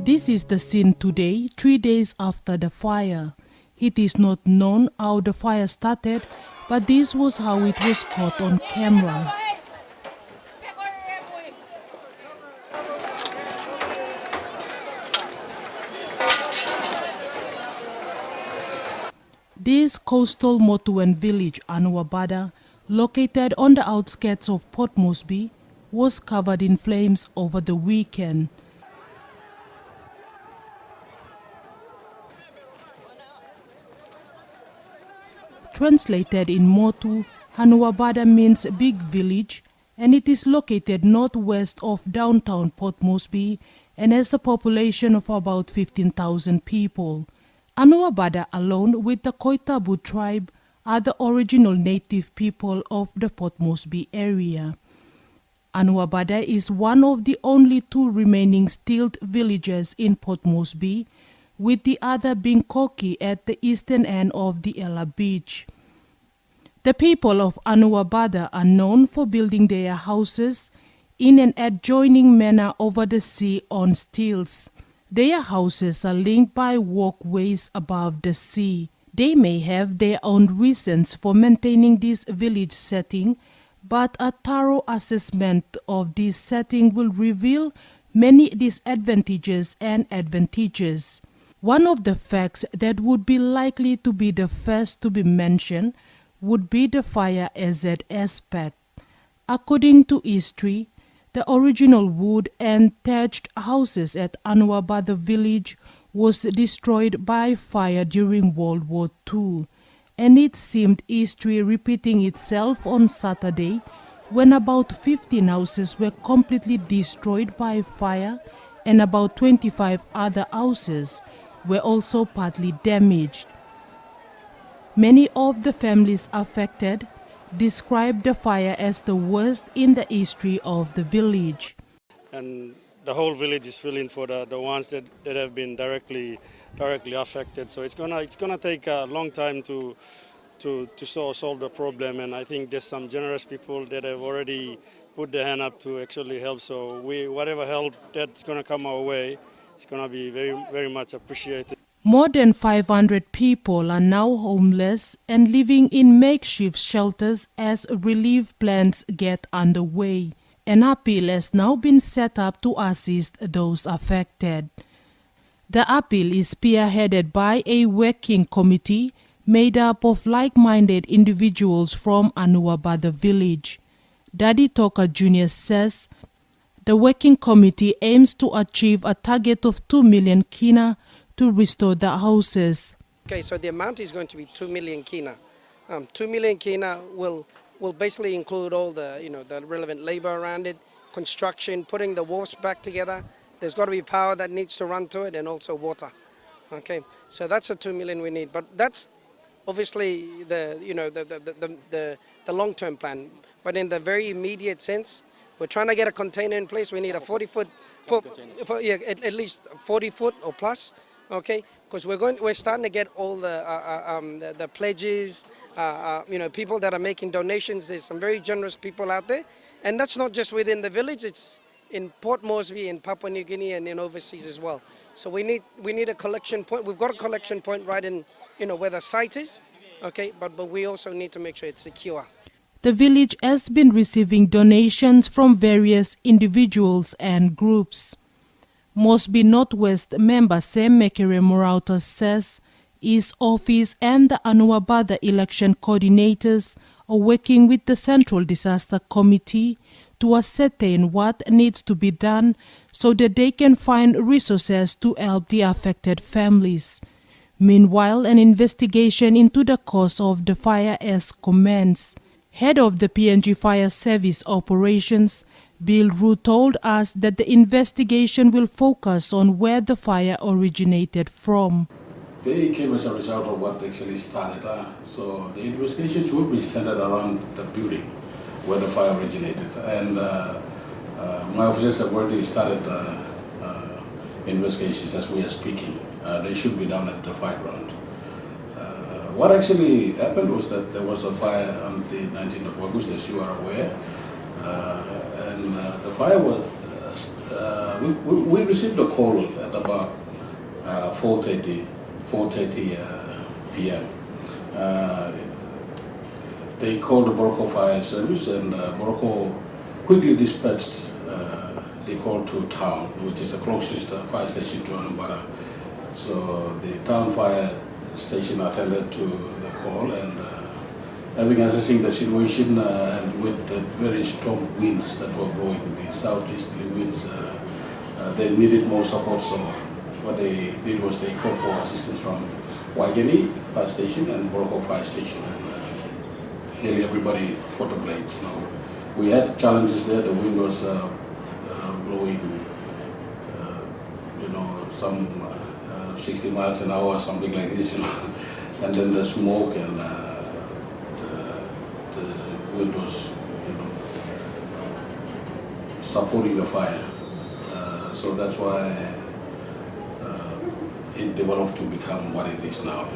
This is the scene today, 3 days after the fire. It is not known how the fire started, but this was how it was caught on camera. This coastal Motuan village, Hanuabada, located on the outskirts of Port Moresby, was covered in flames over the weekend. Translated in Motu, Hanuabada means big village, and it is located northwest of downtown Port Moresby and has a population of about 15,000 people. Hanuabada, along with the Koitabu tribe, are the original native people of the Port Moresby area. Hanuabada is one of the only two remaining stilt villages in Port Moresby, with the other being Koki at the eastern end of the Ella Beach. The people of Hanuabada are known for building their houses in an adjoining manner over the sea on stilts. Their houses are linked by walkways above the sea. They may have their own reasons for maintaining this village setting, but a thorough assessment of this setting will reveal many disadvantages and advantages. One of the facts that would be likely to be the first to be mentioned would be the fire hazard aspect. According to history, the original wood and thatched houses at Hanuabada village was destroyed by fire during World War II, and it seemed history repeating itself on Saturday when about 15 houses were completely destroyed by fire and about 25 other houses were also partly damaged. Many of the families affected described the fire as the worst in the history of the village. And the whole village is feeling for the ones that have been directly affected. So it's gonna take a long time to solve the problem. And I think there's some generous people that have already put their hand up to actually help. So whatever help that's gonna come our way, it's gonna be very, very much appreciated. More than 500 people are now homeless and living in makeshift shelters as relief plans get underway. An appeal has now been set up to assist those affected. The appeal is spearheaded by a working committee made up of like-minded individuals from Hanuabada village. Daddy Toka Jr. says the working committee aims to achieve a target of 2 million Kina to restore the houses. Okay, so the amount is going to be 2 million Kina. 2 million Kina will basically include all the the relevant labor around it, construction, putting the wharfs back together. There's got to be power that needs to run to it, and also water. Okay, so that's the 2 million we need. But that's obviously the long-term plan. But in the very immediate sense, we're trying to get a container in place. We need a 40-foot, at least 40 foot or plus. Okay, because we're starting to get all the pledges, people that are making donations. There's some very generous people out there, and that's not just within the village. It's in Port Moresby, in Papua New Guinea, and in overseas as well. So we need a collection point. We've got a collection point right in where the site is. Okay, but we also need to make sure it's secure. The village has been receiving donations from various individuals and groups. Moresby Northwest member Sam Mekere Morauta says his office and the Hanuabada election coordinators are working with the Central Disaster Committee to ascertain what needs to be done so that they can find resources to help the affected families. Meanwhile, an investigation into the cause of the fire has commenced. Head of the PNG Fire Service Operations, Bill Rue, told us that the investigation will focus on where the fire originated from. They came as a result of what actually started. So the investigations will be centered around the building where the fire originated. And my officers have already started investigations as we are speaking. They should be done at the fire ground. What actually happened was that there was a fire on the 19th of August, as you are aware. And the fire was We received a call at about 4:30 p.m. They called the Boroko Fire Service, and Boroko quickly dispatched the call to town, which is the closest fire station to Hanuabada. So the town fire station attended to the call, and having assessing the situation and with the very strong winds that were blowing, the southeasterly winds, they needed more support. So what they did was they called for assistance from Waigani Fire Station and Boroko Fire Station, and nearly everybody fought the blades. We had challenges there. The wind was blowing, some 60 miles an hour, something like this, and then the smoke and the wind was, supporting the fire. So that's why it developed to become what it is now.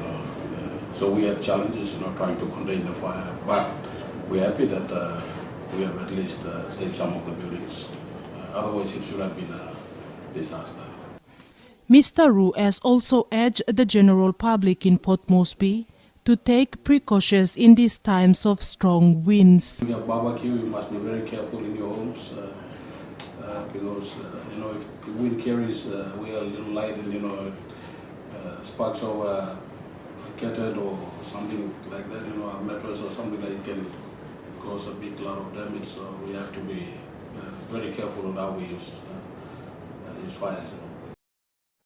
So we had challenges, trying to contain the fire, but we're happy that we have at least saved some of the buildings. Otherwise, it should have been a disaster. Mr. Ru has also urged the general public in Port Moresby to take precautions in these times of strong winds. When you have barbecue, you must be very careful in your homes because if the wind carries, we are a little light and sparks over a curtain or something like that, a mattress or something like that can cause a big lot of damage. So we have to be very careful on how we use fires.